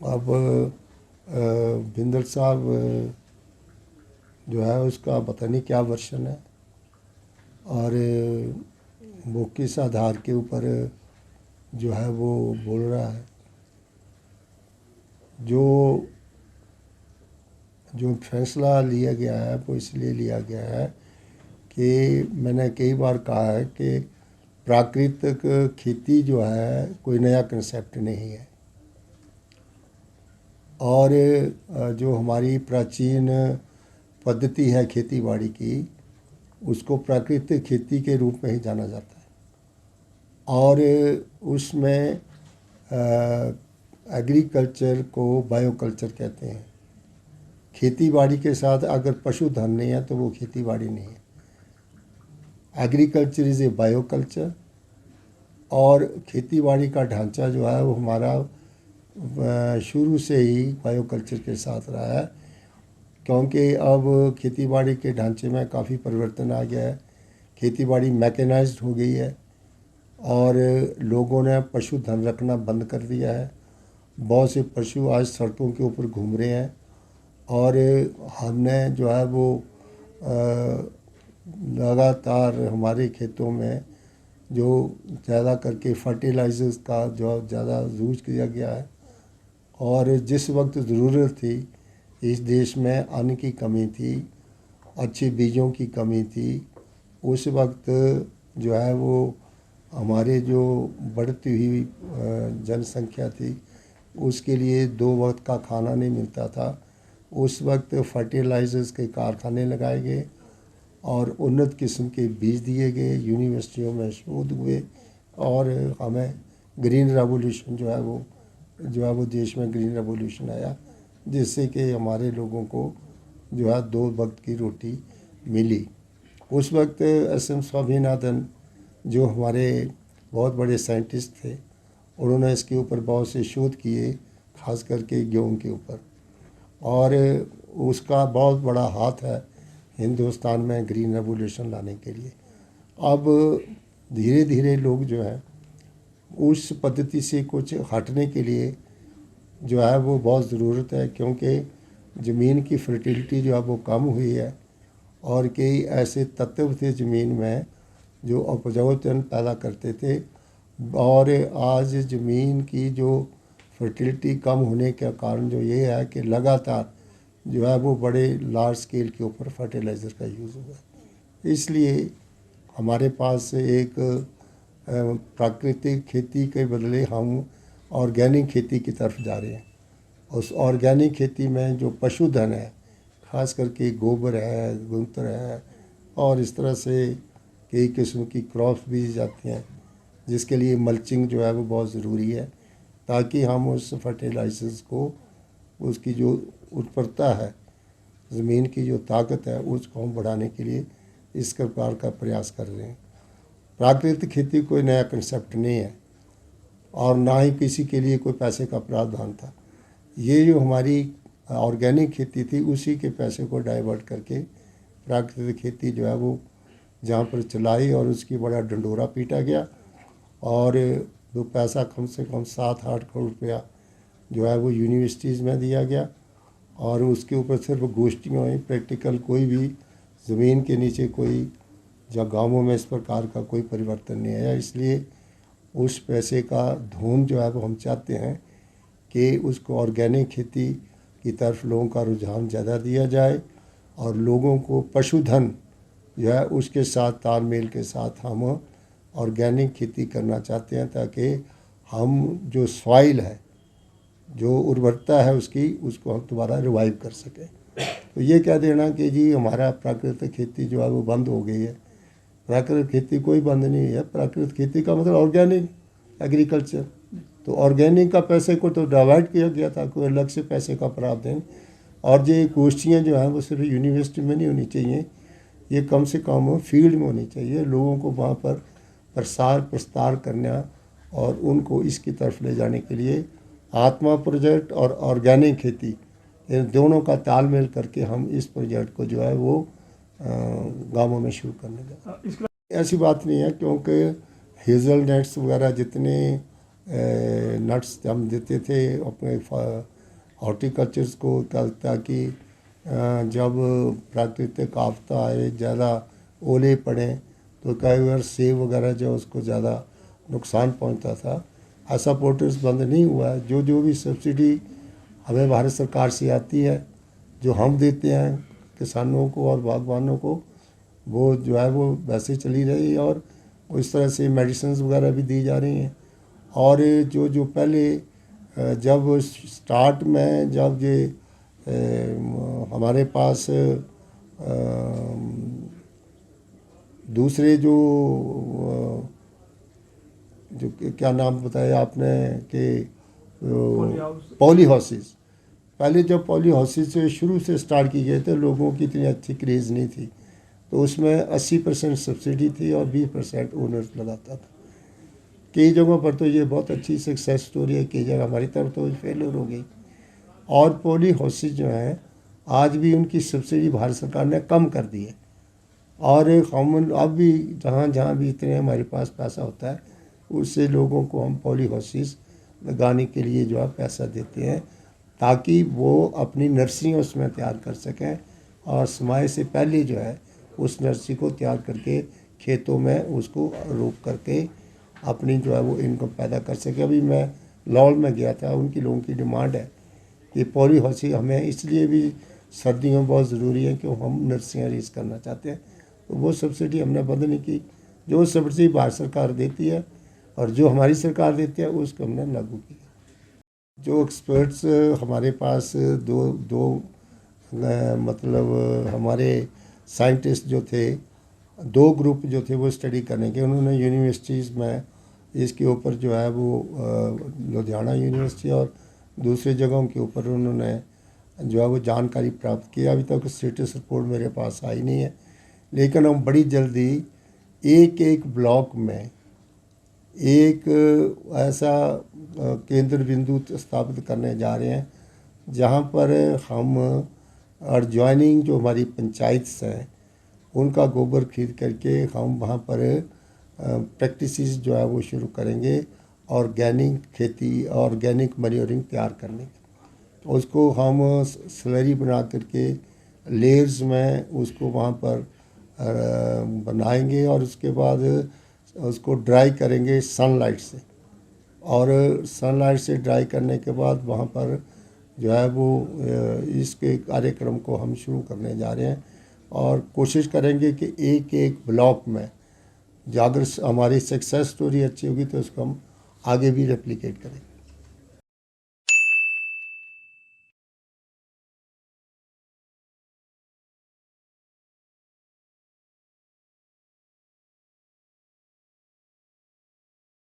अब बिंदल साहब जो है उसका पता नहीं क्या वर्शन है, और वो किस आधार के ऊपर जो है वो बोल रहा है। जो जो फैसला लिया गया है वो इसलिए लिया गया है कि मैंने कई बार कहा है कि प्राकृतिक खेती जो है कोई नया कंसेप्ट नहीं है, और जो हमारी प्राचीन पद्धति है खेती बाड़ी की उसको प्राकृतिक खेती के रूप में ही जाना जाता है, और उसमें एग्रीकल्चर को बायोकल्चर कहते हैं। खेती बाड़ी के साथ अगर पशुधन नहीं है तो वो खेती बाड़ी नहीं है। एग्रीकल्चर इज़ ए बायोकल्चर, और खेती बाड़ी का ढांचा जो है वो हमारा शुरू से ही बायोकल्चर के साथ रहा है, क्योंकि अब खेती बाड़ी के ढांचे में काफ़ी परिवर्तन आ गया है। खेती बाड़ी मैकेनाइज्ड हो गई है और लोगों ने पशुधन रखना बंद कर दिया है। बहुत से पशु आज सड़कों के ऊपर घूम रहे हैं, और हमने जो है वो लगातार हमारे खेतों में जो ज़्यादा करके फर्टिलाइजर्स का जो ज़्यादा यूज किया गया है, और जिस वक्त ज़रूरत थी इस देश में अन्न की कमी थी, अच्छे बीजों की कमी थी, उस वक्त जो है वो हमारे जो बढ़ती हुई जनसंख्या थी उसके लिए 2 वक्त का खाना नहीं मिलता था। उस वक्त फर्टिलाइजर्स के कारखाने लगाए गए और उन्नत किस्म के बीज दिए गए, यूनिवर्सिटियों में शोध हुए, और हमें ग्रीन रेवोल्यूशन जो है वो देश में ग्रीन रेवोल्यूशन आया, जिससे कि हमारे लोगों को जो है 2 वक्त की रोटी मिली। उस वक्त एस.एम. स्वामीनाथन जो हमारे बहुत बड़े साइंटिस्ट थे, उन्होंने इसके ऊपर बहुत से शोध किए, खास करके गेहूँ के ऊपर, और उसका बहुत बड़ा हाथ है हिंदुस्तान में ग्रीन रेवोल्यूशन लाने के लिए। अब धीरे धीरे लोग जो है उस पद्धति से कुछ हटने के लिए जो है वो बहुत ज़रूरत है, क्योंकि ज़मीन की फर्टिलिटी जो है वो कम हुई है, और कई ऐसे तत्व थे ज़मीन में जो उपजाऊपन पैदा करते थे, और आज ज़मीन की जो फर्टिलिटी कम होने का कारण जो ये है कि लगातार जो है वो बड़े लार्ज स्केल के ऊपर फर्टिलाइज़र का यूज़ हुआ है। इसलिए हमारे पास एक प्राकृतिक खेती के बदले हम ऑर्गेनिक खेती की तरफ जा रहे हैं। उस ऑर्गेनिक खेती में जो पशुधन है, ख़ास करके गोबर है, गूंत्र है, और इस तरह से कई किस्म की क्रॉप्स बीज जाती हैं, जिसके लिए मल्चिंग जो है वो बहुत ज़रूरी है, ताकि हम उस फर्टिलाइजर्स को, उसकी जो उर्वरता है, ज़मीन की जो ताकत है, उसको हम बढ़ाने के लिए इस प्रकार का प्रयास कर रहे हैं। प्राकृतिक खेती कोई नया कंसेप्ट नहीं है, और ना ही किसी के लिए कोई पैसे का प्रावधान था। ये जो हमारी ऑर्गेनिक खेती थी उसी के पैसे को डाइवर्ट करके प्राकृतिक खेती जो है वो जहाँ पर चलाई, और उसकी बड़ा डंडोरा पीटा गया, और वो पैसा कम से कम 7-8 करोड़ रुपया जो है वो यूनिवर्सिटीज़ में दिया गया, और उसके ऊपर सिर्फ गोष्ठियाँ हुई, प्रैक्टिकल कोई भी ज़मीन के नीचे कोई या गाँवों में इस प्रकार का कोई परिवर्तन नहीं आया। इसलिए उस पैसे का धूम जो है वो हम चाहते हैं कि उसको ऑर्गेनिक खेती की तरफ लोगों का रुझान ज़्यादा दिया जाए, और लोगों को पशुधन जो है उसके साथ तालमेल के साथ हम ऑर्गेनिक खेती करना चाहते हैं, ताकि हम जो सॉइल है, जो उर्वरता है उसको हम दोबारा रिवाइव कर सकें। तो ये कह देना कि जी हमारा प्राकृतिक खेती जो है वो बंद हो गई है, प्राकृतिक खेती कोई बंद नहीं है। प्राकृतिक खेती का मतलब ऑर्गेनिक एग्रीकल्चर। तो ऑर्गेनिक का पैसे को तो डिवाइड किया गया था, कोई अलग से पैसे का प्रावधान। और ये गोष्ठियाँ जो हैं वो सिर्फ यूनिवर्सिटी में नहीं होनी चाहिए, ये कम से कम फील्ड में होनी चाहिए, लोगों को वहाँ पर प्रसार करना, और उनको इसकी तरफ ले जाने के लिए आत्मा प्रोजेक्ट और ऑर्गेनिक खेती इन दोनों का तालमेल करके हम इस प्रोजेक्ट को जो है वो गाँवों में शुरू करने लगे। ऐसी बात नहीं है, क्योंकि हेज़ल नट्स वगैरह जितने नट्स हम देते थे अपने हॉर्टिकल्चर्स को ताकि जब प्राकृतिक आफता आए, ज़्यादा ओले पड़ें तो कई बार सेब वगैरह जो उसको ज़्यादा नुकसान पहुंचता था। ऐसा पोर्टल्स बंद नहीं हुआ है। जो भी सब्सिडी हमें भारत सरकार से आती है, जो हम देते हैं किसानों को और बागवानों को, वो जो है वो वैसे चली रही है। और इस तरह से मेडिसिन वगैरह भी दी जा रही हैं। और जो पहले जब स्टार्ट में जब ये हमारे पास दूसरे जो क्या नाम बताया आपने कि पॉली हाउसेस, पहले जब पॉली हाउसेस शुरू से स्टार्ट की गए थे, लोगों की इतनी अच्छी क्रेज़ नहीं थी, तो उसमें 80% सब्सिडी थी और 20% ओनर्स लगाता था। कई जगहों पर तो ये बहुत अच्छी सक्सेस स्टोरी है, कई जगह हमारी तरफ तो फेलियर हो गई। और पॉली हाउसेस जो हैं आज भी उनकी सब्सिडी भारत सरकार ने कम कर दी है। और हम अब भी जहाँ भी इतने हमारे पास पैसा होता है, उससे लोगों को हम पॉली हाउसेस लगाने के लिए जो है पैसा देते हैं, ताकि वो अपनी नर्सरियाँ उसमें तैयार कर सकें और समय से पहले जो है उस नर्सरी को तैयार करके खेतों में उसको रोप करके अपनी जो है वो इनकम पैदा कर सके। अभी मैं लाहौर में गया था, उनकी लोगों की डिमांड है कि पॉली हाउसिंग हमें इसलिए भी सर्दियों में बहुत ज़रूरी है कि हम नर्सरियाँ रेज करना चाहते हैं, तो वो सब्सिडी हमने बंद नहीं की। जो सब्सिडी भारत सरकार देती है और जो हमारी सरकार देती है उसको हमने लागू किया। जो एक्सपर्ट्स हमारे पास दो मतलब हमारे साइंटिस्ट जो थे, दो ग्रुप जो थे वो स्टडी करने के, उन्होंने यूनिवर्सिटीज़ में इसके ऊपर जो है वो लुधियाना यूनिवर्सिटी और दूसरी जगहों के ऊपर उन्होंने जो है वो जानकारी प्राप्त की। अभी तक स्टेटस रिपोर्ट मेरे पास आई नहीं है, लेकिन हम बड़ी जल्दी एक ब्लॉक में एक ऐसा केंद्र बिंदु स्थापित करने जा रहे हैं, जहां पर हम एडजॉइनिंग जो हमारी पंचायत हैं उनका गोबर खरीद करके हम वहाँ पर प्रैक्टिसेस जो है वो शुरू करेंगे, ऑर्गेनिक खेती, ऑर्गेनिक मैन्योरिंग तैयार करने की। उसको हम स्लरी बना करके लेयर्स में उसको वहाँ पर बनाएंगे और उसके बाद उसको ड्राई करेंगे सनलाइट से, और सनलाइट से ड्राई करने के बाद वहाँ पर जो है वो इसके कार्यक्रम को हम शुरू करने जा रहे हैं। और कोशिश करेंगे कि एक ब्लॉक में अगर हमारी सक्सेस स्टोरी अच्छी होगी तो उसको हम आगे भी रेप्लिकेट करेंगे।